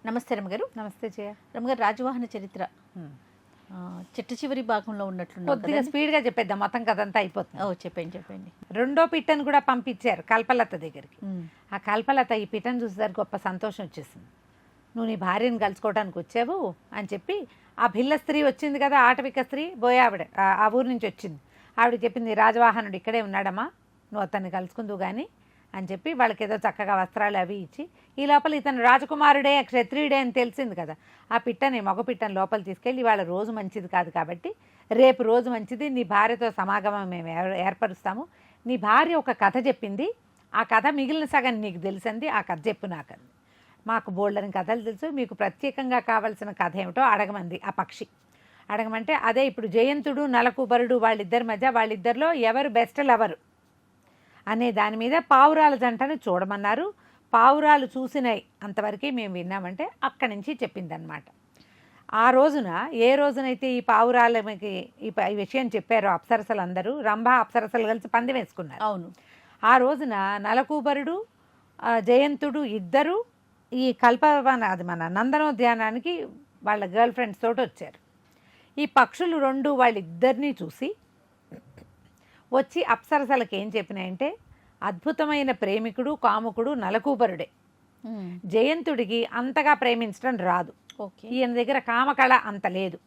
నమస్తే రమ్మగారు. నమస్తే జయ. రమ్మగారు, రాజవాహన చరిత్ర చిట్ట చివరి భాగంలో ఉన్నట్లు కొద్దిగా స్పీడ్గా చెప్పేద్దాం, మొత్తం కథంతా అయిపోతుంది. చెప్పండి. రెండో పిట్టను కూడా పంపించారు కల్పలత దగ్గరికి. ఆ కల్పలత ఈ పిట్టను చూసేసరికి గొప్ప సంతోషం వచ్చేసింది. నువ్వు నీ భార్యను కలుసుకోవడానికి వచ్చావు అని చెప్పి ఆ భిల్ల స్త్రీ వచ్చింది కదా, ఆటవిక స్త్రీ బోయే ఆవిడ, ఆ ఊరి నుంచి వచ్చింది. ఆవిడ చెప్పింది, రాజవాహనుడు ఇక్కడే ఉన్నాడమ్మా, నువ్వు అతన్ని కలుసుకుందువు కానీ అని చెప్పి వాళ్ళకి ఏదో చక్కగా వస్త్రాలు అవి ఇచ్చి, ఈ లోపల ఇతను రాజకుమారుడే క్షత్రియుడే అని తెలిసింది కదా, ఆ పిట్టని మగ పిట్టని లోపల తీసుకెళ్ళి ఇవాళ రోజు మంచిది కాదు కాబట్టి రేపు రోజు మంచిది, నీ భార్యతో సమాగమం మేము ఏర్పరుస్తాము, నీ భార్య ఒక కథ చెప్పింది, ఆ కథ మిగిలిన సగం నీకు తెలిసింది, ఆ కథ చెప్పు నాకంది. మాకు బోల్డని కథలు తెలుసు, మీకు ప్రత్యేకంగా కావాల్సిన కథ ఏమిటో అడగమంది ఆ పక్షి. అడగమంటే అదే ఇప్పుడు జయంతుడు నలకూబరుడు వాళ్ళిద్దరి మధ్య, వాళ్ళిద్దరిలో ఎవరు బెస్ట్ లవరు అనే దాని మీద పావురాల జంటను చూడమన్నారు. పావురాలు చూసినాయి అంతవరకే మేము విన్నామంటే అక్కడి నుంచి చెప్పిందనమాట. ఆ రోజున ఏ రోజునైతే ఈ పావురాలకి ఈ విషయం చెప్పారో అప్సరసలు అందరూ, రంభ అప్సరసలు కలిసి పందెం వేసుకున్నారు. అవును. ఆ రోజున నలకూబరుడు జయంతుడు ఇద్దరు ఈ కల్పవన, అది మన నందనోద్యానానికి వాళ్ళ గర్ల్ ఫ్రెండ్స్ తోటి వచ్చారు. ఈ పక్షులు రెండు వాళ్ళిద్దరినీ చూసి వచ్చి అప్సరసలకు ఏం చెప్పినాయంటే, అద్భుతమైన ప్రేమికుడు కాముకుడు నలకూబరుడే, జయంతుడికి అంతగా ప్రేమించడం రాదు, ఈయన దగ్గర కామకళ అంత లేదు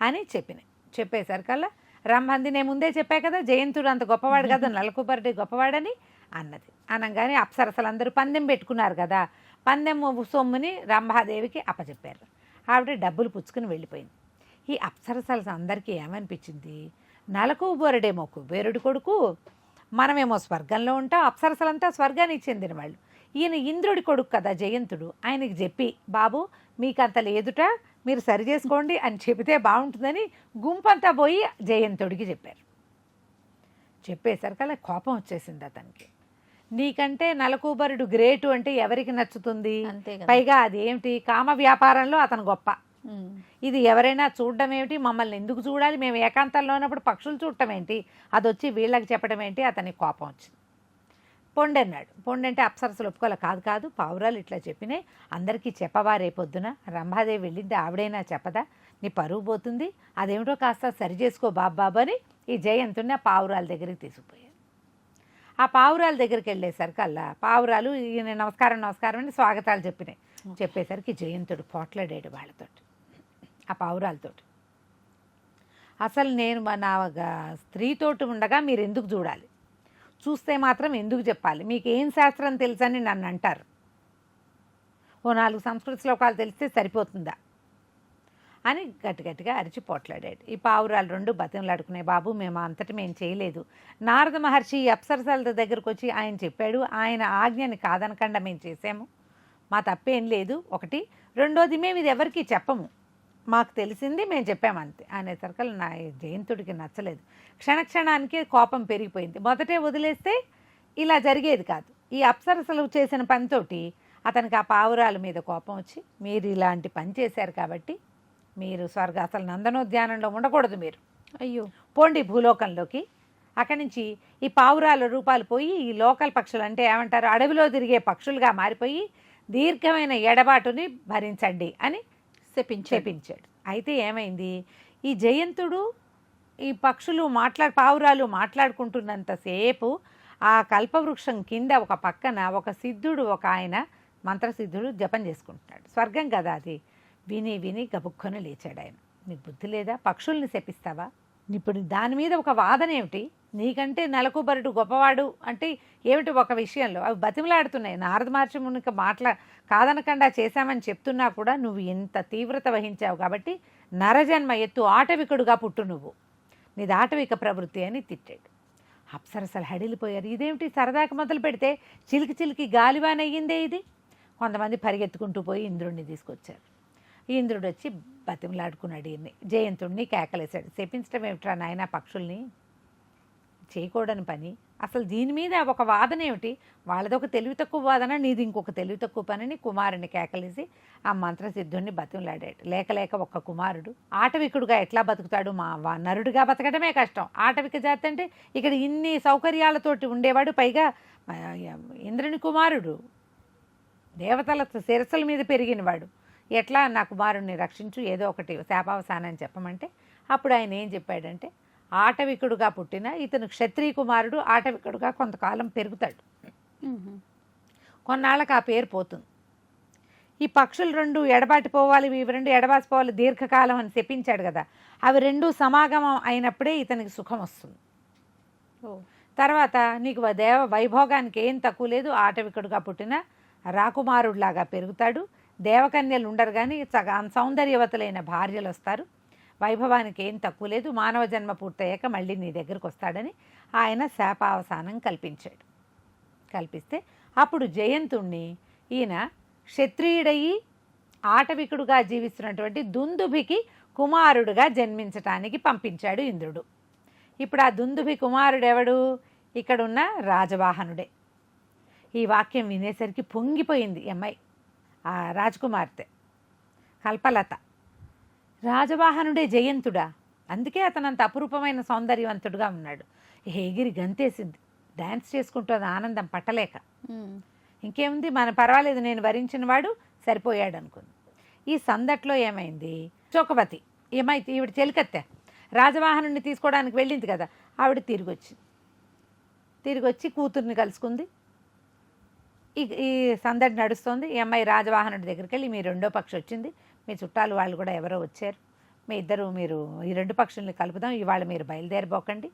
అని చెప్పినాయి. చెప్పేసరికల్లా రంభంది, నేను ముందే చెప్పా కదా జయంతుడు అంత గొప్పవాడు కదా, నలకూబరుడే గొప్పవాడని అన్నది. అనగానే అప్సరసలందరూ పందెం పెట్టుకున్నారు కదా, పందెం సొమ్ముని రంభాదేవికి అప్పచెప్పారు. ఆవిడ డబ్బులు పుచ్చుకుని వెళ్ళిపోయింది. ఈ అప్సరసలు అందరికీ ఏమనిపించింది, నలకూబరుడేమో కుబేరుడి కొడుకు, మనమేమో స్వర్గంలో ఉంటాం, అప్సరసలంతా స్వర్గానికి చెందిన వాళ్ళు, ఈయన ఇంద్రుడి కొడుకు కదా జయంతుడు, ఆయనకి చెప్పి బాబు మీకు అంత లేదుట, మీరు సరి చేసుకోండి అని చెబితే బాగుంటుందని గుంపంతా పోయి జయంతుడికి చెప్పారు. చెప్పేసరికల్లా కోపం వచ్చేసింది అతనికి. నీకంటే నలకూబరుడు గ్రేటు అంటే ఎవరికి నచ్చుతుంది, పైగా అదేమిటి కామ వ్యాపారంలో అతను గొప్ప, ఇది ఎవరైనా చూడడం ఏమిటి, మమ్మల్ని ఎందుకు చూడాలి, మేము ఏకాంతంలో ఉన్నప్పుడు పక్షులు చూడటం ఏంటి, అది వచ్చి వీళ్ళకి చెప్పడం ఏంటి, అతనికి కోపం వచ్చింది. పొండన్నాడు. పొండంటే అప్సరసలు ఒప్పుకోలే, కాదు కాదు పావురాలు ఇట్లా చెప్పినాయి, అందరికీ చెప్పవా, రేపొద్దున రంభాదేవి వెళ్ళింది ఆవిడైనా చెప్పదా, నీ పరువు పోతుంది, అదేమిటో కాస్త సరి చేసుకో బాబాబు అని ఈ జయంతుని ఆ పావురాల దగ్గరికి తీసుకుపోయారు. ఆ పావురాల దగ్గరికి వెళ్ళేసరికల్లా పావురాలు ఈయన నమస్కారం అని స్వాగతాలు చెప్పినాయి. చెప్పేసరికి జయంతుడు పోట్లాడాడు వాళ్ళతోటి, ఆ పావురాలతోటి. అసలు నేను నా స్త్రీతోటి ఉండగా మీరు ఎందుకు చూడాలి, చూస్తే మాత్రం ఎందుకు చెప్పాలి, మీకేం శాస్త్రం తెలుసని నన్ను అంటారు, ఓ 4 సంస్కృత శ్లోకాలు తెలిస్తే సరిపోతుందా అని గట్టిగా అరిచి పోట్లాడాడు. ఈ పావురాలు రెండు బతిమలాడుకున్నాయి, బాబు మేము అంతటి మేము చేయలేదు, నారద మహర్షి అప్సరసల దగ్గరకు వచ్చి ఆయన చెప్పాడు, ఆయన ఆజ్ఞని కాదనకుండా మేము చేసాము, మా తప్పేం లేదు, ఒకటి, రెండోది మేము ఇది ఎవరికి చెప్పము, మాకు తెలిసింది మేము చెప్పామంతే అనేసరికి నా జయంతుడికి నచ్చలేదు. క్షణక్షణానికి కోపం పెరిగిపోయింది. మొదటే వదిలేస్తే ఇలా జరిగేది కాదు. ఈ అప్సరసలు చేసిన పనితోటి అతనికి ఆ పావురాల మీద కోపం వచ్చి, మీరు ఇలాంటి పని చేశారు కాబట్టి మీరు అసలు నందనోద్యానంలో ఉండకూడదు, మీరు అయ్యో పోండి భూలోకంలోకి, అక్కడి నుంచి ఈ పావురాల రూపాలు పోయి ఈ లోకల్ పక్షులు అంటే ఏమంటారు, అడవిలో తిరిగే పక్షులుగా మారిపోయి దీర్ఘమైన ఎడబాటుని భరించండి అని చెప్పించాడు. అయితే ఏమైంది, ఈ జయంతుడు ఈ పక్షులు పావురాలు మాట్లాడుకుంటున్నంతసేపు ఆ కల్పవృక్షం కింద ఒక పక్కన ఒక సిద్ధుడు, ఒక ఆయన మంత్రసిద్ధుడు జపం చేసుకుంటున్నాడు. స్వర్గం కదా అది. విని గబుక్కుని లేచాడు ఆయన. నీకు బుద్ధి లేదా, పక్షుల్ని శపిస్తావా, ఇప్పుడు దాని మీద ఒక వాదన ఏమిటి, నీకంటే నలకూబరుడు గొప్పవాడు అంటే ఏమిటి ఒక విషయంలో, అవి బతిమలాడుతున్నాయి. నారద మహర్షి మునికి కాదనకుండా చేశామని చెప్తున్నా కూడా నువ్వు ఇంత తీవ్రత వహించావు కాబట్టి నరజన్మ ఎత్తు, ఆటవికుడుగా పుట్టు, నువ్వు నీది ఆటవిక ప్రవృత్తి అని తిట్టాడు. అప్సరసలు హడిలిపోయారు. ఇదేమిటి సరదాకి మొదలు పెడితే చిలికి గాలివానయ్యిందే ఇది. కొంతమంది పరిగెత్తుకుంటూ పోయి ఇంద్రుడిని తీసుకొచ్చారు. ఇంద్రుడు వచ్చి బతిమలాడుకున్నాడు ఈయన్ని, జయంతుడిని కేకలేశాడు. శపించడం ఏమిట్రా నాయన, పక్షుల్ని చేయకూడని పని, అసలు దీని మీద ఒక వాదన ఏమిటి, వాళ్ళదొక తెలివి తక్కువ వాదన, నీది ఇంకొక తెలివి తక్కువ పనిని కుమారుని కేకలేసి ఆ మంత్రసిద్ధుడిని బతిమలాడాడు. లేక ఒక్క కుమారుడు ఆటవికుడుగా ఎట్లా బతుకుతాడు, మా నరుడిగా బతకడమే కష్టం, ఆటవిక జాతి అంటే ఇక్కడ ఇన్ని సౌకర్యాలతోటి ఉండేవాడు, పైగా ఆ, ఇంద్రుని కుమారుడు, దేవతల శిరస్సుల మీద పెరిగినవాడు, ఎట్లా నా కుమారుణ్ణి రక్షించు, ఏదో ఒకటి శాపావసానం చెప్పమంటే అప్పుడు ఆయన ఏం చెప్పాడంటే, ఆటవికుడుగా పుట్టిన ఇతను క్షత్రియ కుమారుడు ఆటవికుడుగా కొంతకాలం పెరుగుతాడు, కొన్నాళ్ళకి ఆ పేరు పోతుంది. ఈ పక్షులు రెండు ఎడబాటి పోవాలి, ఇవి రెండు ఎడబాసిపోవాలి దీర్ఘకాలం అని చెప్పించాడు కదా, అవి రెండు సమాగమం అయినప్పుడే ఇతనికి సుఖం వస్తుంది. తర్వాత నీకు వైభోగానికి ఏం తక్కువ లేదు, ఆటవికుడుగా పుట్టిన రాకుమారుడిలాగా పెరుగుతాడు, దేవకన్యలు ఉండరు కానీ సౌందర్యవతులైన భార్యలు వస్తారు, వైభవానికి ఏం తక్కువ లేదు, మానవ జన్మ పూర్తయ్యాక మళ్ళీ నీ దగ్గరకు వస్తాడని ఆయన శాపావసానం కల్పించాడు. కల్పిస్తే అప్పుడు జయంతుణ్ణి ఈయన క్షత్రియుడయి ఆటవికుడుగా జీవిస్తున్నటువంటి దుందుభికి కుమారుడుగా జన్మించటానికి పంపించాడు ఇంద్రుడు. ఇప్పుడు ఆ దుందుభి కుమారుడు ఎవడు? ఇక్కడున్న రాజవాహనుడే. ఈ వాక్యం వినేసరికి పొంగిపోయింది అమ్మాయి, ఆ రాజకుమార్తె కల్పలత. రాజవాహనుడే జయంతుడా? అందుకే అతనంత అపురూపమైన సౌందర్యవంతుడుగా ఉన్నాడు. ఎగిరి గంతేసింది, డ్యాన్స్ చేసుకుంటుంది ఆనందం పట్టలేక. ఇంకేముంది, మన పర్వాలేదు, నేను వరించిన వాడు సరిపోయాడు అనుకుంది. ఈ సందట్లో ఏమైంది, చోకవతి ఏమైతే ఈవిడ చెలికత్తె రాజవాహనుడిని తీసుకోవడానికి వెళ్ళింది కదా, ఆవిడ తిరిగి వచ్చి కూతుర్ని కలుసుకుంది. ఈ సందడి నడుస్తుంది. ఈ అమ్మాయి రాజవాహనుడి దగ్గరికి వెళ్ళి, మీ రెండో పక్షి వచ్చింది, మీ చుట్టాలు వాళ్ళు కూడా ఎవరో వచ్చారు, మీరు ఈ రెండు పక్షుల్ని కలుపుదాం, ఇవాళ మీరు బయలుదేరిపోకండి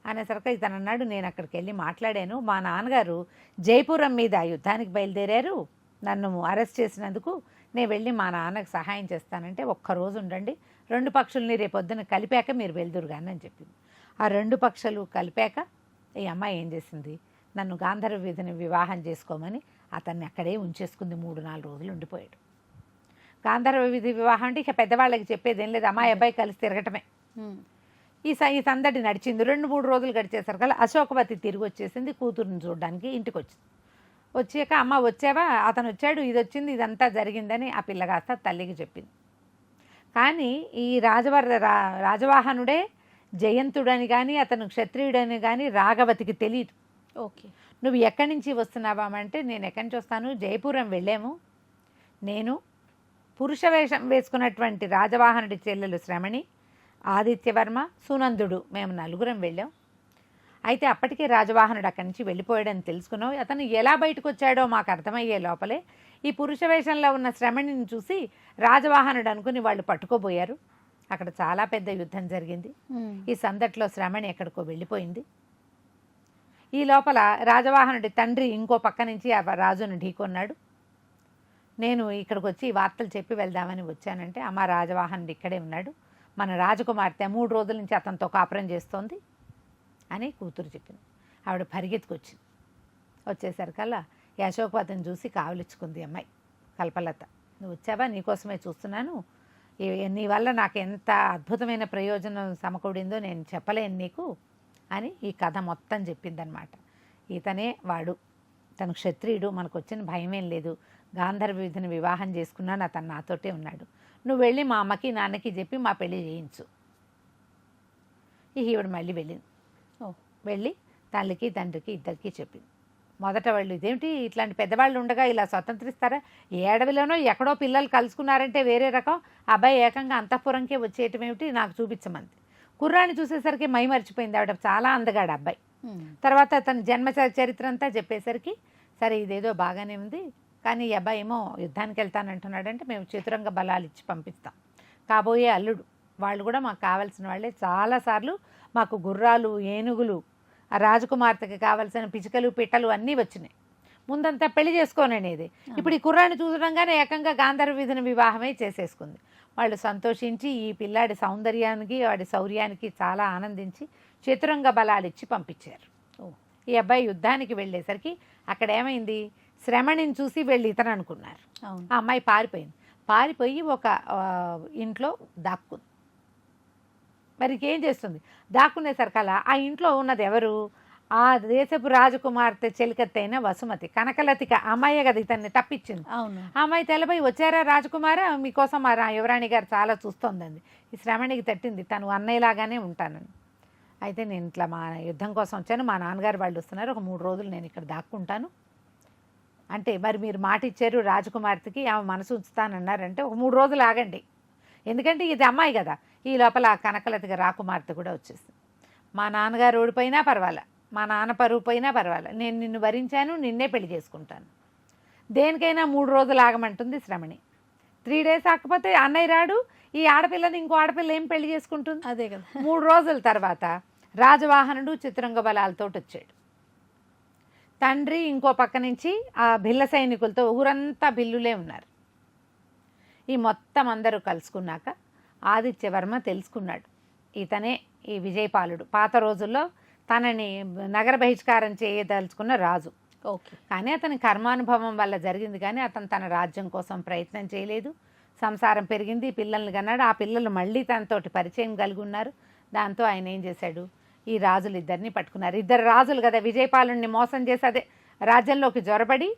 అనేసరికి ఇతను అన్నాడు, నేను అక్కడికి వెళ్ళి మాట్లాడాను, మా నాన్నగారు జైపురం మీద యుద్ధానికి బయలుదేరారు, నన్ను అరెస్ట్ చేసినందుకు నేను వెళ్ళి మా నాన్నకు సహాయం చేస్తానంటే, ఒక్కరోజు ఉండండి, రెండు పక్షుల్ని రేపొద్దున కలిపాక మీరు వెళ్దురుగాని అని చెప్పింది. ఆ రెండు పక్షులు కలిపాక ఈ అమ్మాయి ఏం చేసింది, నన్ను గాంధర్వ వీధిని వివాహం చేసుకోమని అతన్ని అక్కడే ఉంచేసుకుంది. 3-4 రోజులు ఉండిపోయాడు. గాంధర్వ వీధి వివాహం అంటే ఇక పెద్దవాళ్ళకి చెప్పేది ఏం లేదు, అమ్మాయి అబ్బాయి కలిసి తిరగటమే. ఈ సందడి నడిచింది. 2-3 రోజులు గడిచేసరికి అశోకవతి తిరిగి వచ్చేసింది, కూతురుని చూడడానికి ఇంటికి వచ్చింది. వచ్చాక అమ్మ వచ్చావా, అతను వచ్చాడు, ఇది వచ్చింది, ఇదంతా జరిగిందని ఆ పిల్ల కాస్త తల్లికి చెప్పింది. కానీ ఈ రాజవాహనుడే జయంతుడని కానీ అతను క్షత్రియుడని కానీ రాఘవతికి తెలియదు. ఓకే, నువ్వు ఎక్కడి నుంచి వస్తున్నావా అంటే, నేను ఎక్కడి నుంచి వస్తాను, జయపురం వెళ్ళాము, నేను పురుష వేషం వేసుకున్నటువంటి రాజవాహనుడి చెల్లెలు శ్రమణి, ఆదిత్యవర్మ, సునందుడు, మేము 4 వెళ్ళాం. అయితే అప్పటికే రాజవాహనుడు అక్కడి నుంచి వెళ్ళిపోయాడని తెలుసుకున్నావు. అతను ఎలా బయటకు వచ్చాడో మాకు అర్థమయ్యే లోపలే ఈ పురుష వేషంలో ఉన్న శ్రమణిని చూసి రాజవాహనుడు అనుకుని వాళ్ళు పట్టుకోబోయారు. అక్కడ చాలా పెద్ద యుద్ధం జరిగింది. ఈ సందట్లో శ్రమణి ఎక్కడికో వెళ్ళిపోయింది. ఈ లోపల రాజవాహనుడి తండ్రి ఇంకో పక్క నుంచి ఆ రాజును ఢీకొన్నాడు. నేను ఇక్కడికి వచ్చి వార్తలు చెప్పి వెళ్దామని వచ్చానంటే, అమ్మ రాజవాహనుడు ఇక్కడే ఉన్నాడు, మన రాజకుమార్తె 3 రోజుల నుంచి అతనితో కాపురం చేస్తోంది అని కూతురు చెప్పింది. ఆవిడ పరిగెత్తుకొచ్చింది. వచ్చేసరికల్లా ఈ అశోకవతిని చూసి కావలిచ్చుకుంది అమ్మాయి కల్పలత. నువ్వు వచ్చావా, నీకోసమే చూస్తున్నాను, నీ వల్ల నాకు ఎంత అద్భుతమైన ప్రయోజనం సమకూడిందో నేను చెప్పలేను నీకు అని ఈ కథ మొత్తం చెప్పిందనమాట. ఇతనే వాడు, తను క్షత్రియుడు, మనకు వచ్చిన భయమేం లేదు, గాంధర్వ వీధిని వివాహం చేసుకున్నాను, అతను నాతోటే ఉన్నాడు, నువ్వు వెళ్ళి మా అమ్మకి నాన్నకి చెప్పి మా పెళ్ళి చేయించు. ఈవిడ మళ్ళీ వెళ్ళింది. వెళ్ళి తల్లికి తండ్రికి ఇద్దరికి చెప్పింది. మొదట వాళ్ళు, ఇదేమిటి ఇట్లాంటి పెద్దవాళ్ళు ఉండగా ఇలా స్వతంత్రిస్తారా, ఏ అడవిలోనో ఎక్కడో పిల్లలు కలుసుకున్నారంటే వేరే రకం, అబ్బాయి ఏకంగా అంతఃపురంకే వచ్చేయటం ఏమిటి, నాకు చూపించమంది. కుర్రాన్ని చూసేసరికి మై మర్చిపోయింది ఆవిడ, చాలా అందగాడు అబ్బాయి. తర్వాత తన జన్మ చరిత్ర అంతా చెప్పేసరికి, సరే ఇదేదో బాగానే ఉంది, కానీ ఈ అబ్బాయి ఏమో యుద్ధానికి వెళ్తానంటున్నాడంటే మేము చతురంగ బలాలు ఇచ్చి పంపిస్తాం, కాబోయే అల్లుడు, వాళ్ళు కూడా మాకు కావాల్సిన వాళ్ళే, చాలాసార్లు మాకు గుర్రాలు, ఏనుగులు, ఆ రాజకుమార్తెకి కావాల్సిన పిచ్చుకలు, పిట్టలు అన్నీ వచ్చినాయి. ముందంతా పెళ్లి చేసుకోననేది, ఇప్పుడు ఈ కుర్రాన్ని చూడడంగానే ఏకంగా గాంధర్వ వీధిని వివాహమే చేసేసుకుంది. వాళ్ళు సంతోషించి ఈ పిల్లాడి సౌందర్యానికి వాడి శౌర్యానికి చాలా ఆనందించి చతురంగ బలాలు ఇచ్చి పంపించారు. ఈ అబ్బాయి యుద్ధానికి వెళ్ళేసరికి అక్కడ ఏమైంది, శ్రమణిని చూసి వెళ్ళి ఇతను అనుకున్నారు. ఆ అమ్మాయి పారిపోయి ఒక ఇంట్లో దాక్కుంది. మరి ఏం చేస్తుంది, దాక్కునేసరికల్లా ఆ ఇంట్లో ఉన్నది ఎవరు, ఆ దేశపు రాజకుమార్తె చెలికత్తైన వసుమతి, కనకలతిక అమ్మాయి కదా ఇతన్ని తప్పించింది. ఆ అమ్మాయి తెల్లబోయి, వచ్చారా రాజకుమార, మీకోసం ఆ యువరాణి గారు చాలా చూస్తోందండి. ఈ శ్రమణికి తట్టింది, తను అన్నయ్యలాగానే ఉంటానని. అయితే నేను ఇట్లా మా యుద్ధం కోసం వచ్చాను, మా నాన్నగారు వాళ్ళు వస్తున్నారు, ఒక 3 రోజులు నేను ఇక్కడ దాక్కుంటాను అంటే, మరి మీరు మాట ఇచ్చారు రాజకుమార్తెకి, ఆమె మనసు ఉంచుతానన్నారంటే ఒక 3 రోజులు ఆగండి, ఎందుకంటే ఇది అమ్మాయి కదా. ఈ లోపల ఆ కనకలతగా రాకుమార్తె కూడా వచ్చేసింది. మా నాన్నగారు ఓడిపోయినా పర్వాలే, మా నాన్న పరువు పోయినా పర్వాలే, నేను నిన్ను భరించాను, నిన్నే పెళ్లి చేసుకుంటాను. దేనికైనా 3 రోజులు ఆగమంటుంది శ్రమణి. 3 డేస్ ఆకపోతే అన్నయ్య రాడు, ఈ ఆడపిల్లని ఇంకో ఆడపిల్ల ఏం పెళ్లి చేసుకుంటుంది? అదే కదా. 3 రోజుల తర్వాత రాజవాహనుడు చిత్రంగ బలాలతో వచ్చాడు. తండ్రి ఇంకో పక్క నుంచి ఆ భిల్ల సైనికులతో, ఊరంతా బిల్లులే ఉన్నారు. ఈ మొత్తం అందరూ కలుసుకున్నాక ఆదిత్యవర్మ తెలుసుకున్నాడు, ఇతనే ఈ విజయపాలుడు, పాత రోజుల్లో తనని నగర బహిష్కారం చేయదలుచుకున్న రాజు. ఓకే. కానీ అతని కర్మానుభవం వల్ల జరిగింది, కానీ అతను తన రాజ్యం కోసం ప్రయత్నం చేయలేదు. సంసారం పెరిగింది, పిల్లల్ని కన్నాడు, ఆ పిల్లలు మళ్ళీ తనతోటి పరిచయం కలిగి ఉన్నారు. దాంతో ఆయన ఏం చేశాడు, ఈ రాజులు ఇద్దరిని పట్టుకున్నారు. 2 రాజులు కదా విజయపాలుడిని మోసం చేసి అదే రాజ్యంలోకి జొరబడి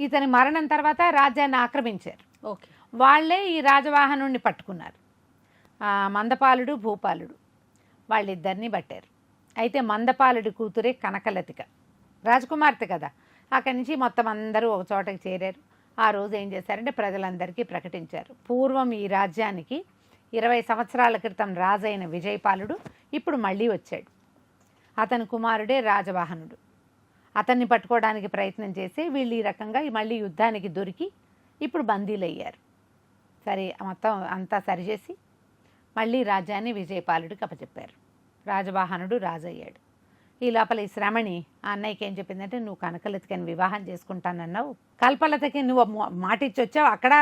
ఇతని మరణం తర్వాత రాజ్యాన్ని ఆక్రమించారు. ఓకే. వాళ్ళే ఈ రాజవాహనుడిని పట్టుకున్నారు. మందపాలుడు, భూపాలుడు వాళ్ళిద్దరిని పట్టారు. అయితే మందపాలుడి కూతురే కనకలతిక, రాజకుమార్తె కదా. అక్కడి నుంచి మొత్తం అందరూ ఒక చోటకి చేరారు. ఆ రోజు ఏం చేశారంటే ప్రజలందరికీ ప్రకటించారు, పూర్వం ఈ రాజ్యానికి 20 సంవత్సరాల క్రితం రాజైన విజయపాలుడు ఇప్పుడు మళ్ళీ వచ్చాడు. అతని కుమారుడే రాజవాహనుడు. అతన్ని పట్టుకోవడానికి ప్రయత్నం చేసి వీళ్ళు ఈ రకంగా మళ్ళీ యుద్ధానికి దొరికి ఇప్పుడు బందీలయ్యారు. సరే, మొత్తం అంతా సరిచేసి మళ్ళీ రాజ్యాన్ని విజయపాలుడికి అప్పచెప్పారు. రాజవాహనుడు రాజయ్యాడు. ఈ లోపల ఈ శ్రమణి ఆ అన్నయ్యకి ఏం చెప్పిందంటే, నువ్వు కనకలతకి వివాహం చేసుకుంటానన్నావు, కల్పలతకి నువ్వు మాట ఇచ్చి వచ్చావు, అక్కడ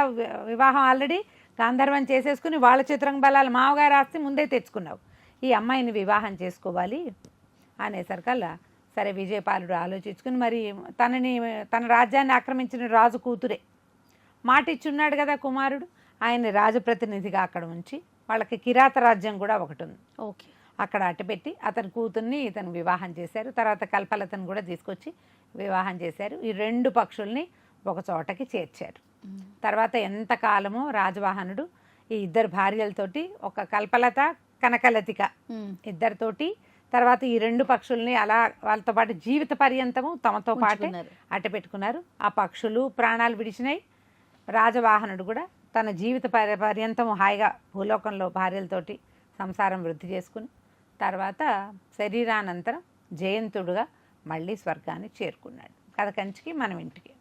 వివాహం ఆల్రెడీ గాంధర్వం చేసేసుకుని వాళ్ళ చిత్రంగ బలాలు మామగారు ఆస్తి ముందే తెచ్చుకున్నావు, ఈ అమ్మాయిని వివాహం చేసుకోవాలి అనేసరికల్లా సరే విజయపాలుడు ఆలోచించుకుని, మరి తన రాజ్యాన్ని ఆక్రమించిన రాజు కూతురే, మాట ఇచ్చున్నాడు కదా కుమారుడు, ఆయన్ని రాజప్రతినిధిగా అక్కడ ఉంచి వాళ్ళకి కిరాత రాజ్యం కూడా ఒకటి ఉంది. ఓకే. అక్కడ అట్టపెట్టి అతని కూతుర్ని ఇతను వివాహం చేశారు. తర్వాత కల్పలతను కూడా తీసుకొచ్చి వివాహం చేశారు. ఈ 2 పక్షుల్ని ఒక చోటకి చేర్చారు. తర్వాత ఎంతకాలమో రాజవాహనుడు ఈ 2 భార్యలతోటి, ఒక కల్పలత కనకలతిక ఇద్దరితోటి, తర్వాత ఈ 2 పక్షుల్ని అలా వాళ్ళతో పాటు జీవిత పర్యంతము తమతో పాటు అట్టపెట్టుకున్నారు. ఆ పక్షులు ప్రాణాలు విడిచినాయి. రాజవాహనుడు కూడా తన జీవిత పర్యంతము హాయిగా భూలోకంలో భార్యలతోటి సంసారం వృద్ధి చేసుకుని తర్వాత శరీరానంతరం జయంతుడుగా మళ్ళీ స్వర్గాన్ని చేరుకున్నాడు. కథ కంచికి మనం ఇంటికి.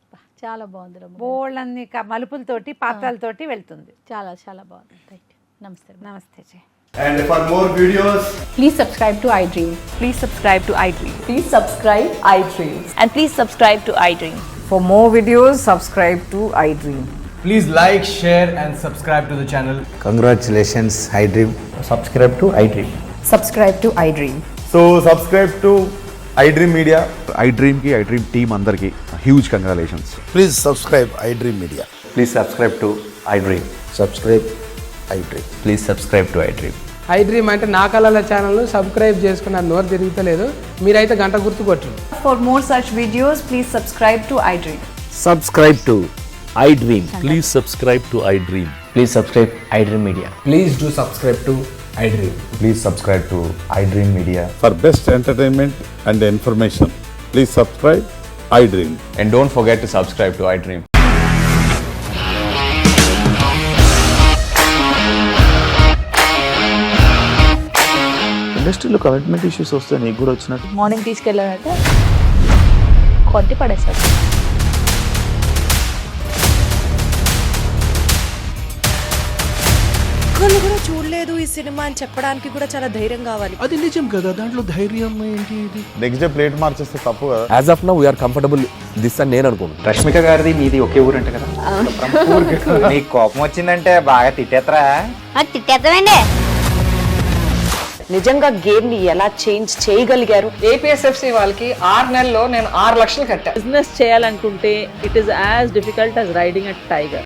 చాలా బాగుంది. బోళ్ళన్ని మలుపులతోటి పాత్రలతోటి వెళ్తుంది. చాలా చాలా బాగుంది. రైట్. నమస్తే. నమస్తే జయ. And for more videos, please subscribe to iDream. Please subscribe to iDream. Please subscribe iDream. And please subscribe to iDream. For more videos, subscribe to iDream. please like, share and subscribe to the channel. Congratulations, iDream. Subscribe to iDream. Subscribe to iDream. So subscribe to iDream Media. iDream ki iDream team andarki huge congratulations. Please subscribe iDream Media. Please subscribe to iDream. Subscribe iDream. Please subscribe to iDream. iDream అంటే నా కళల ఛానల్ను subscribe చేసుకున్న నోరు తిరుగుతలేదు, మీరైతే గంట గుర్తు కొట్టండి. For more such videos, please subscribe to iDream. Subscribe to iDream. Please subscribe to iDream. Please subscribe iDream Media. Please do subscribe to iDream. Please subscribe to iDream Media. For best entertainment and information, please subscribe iDream. And don't forget to subscribe to iDream. ఇండస్ట్రీలో commitment issues వస్తే నీకు కూడా వచ్చినట్టు morning తీసుకెళ్ళాలంటే కొట్టి పడేస్తాడు. ఒక్కళ్ళు కూడా చూడలేదు ఈ సినిమా అని చెప్పడానికి కూడా చాలా ధైర్యం కావాలి. అది నిజం కదా, దాంట్లో ధైర్యం ఏంటి? ఇది నెక్స్ట్ డే ప్లేట్ మార్చేస్తే తప్పు కదా. As of now we are comfortable this అని నేను అనుకుంటున్నాను. రష్మిక గారిది మీది ఒకే ఊరంట కదా? నీకు కోపం వచ్చిందంటే బాగా తిట్టేత్తరా? తిట్టేద్దామండి. నిజంగా గేమ్ ని ఎలా చేంజ్ చేయగలిగారు? ఏపీఎస్ఎఫ్సి వాళ్ళకి 6 నెలల్లో నేను 6 లక్షలు కట్టా. బిజినెస్ చేయాలనుకుంటే it is as difficult as riding a tiger.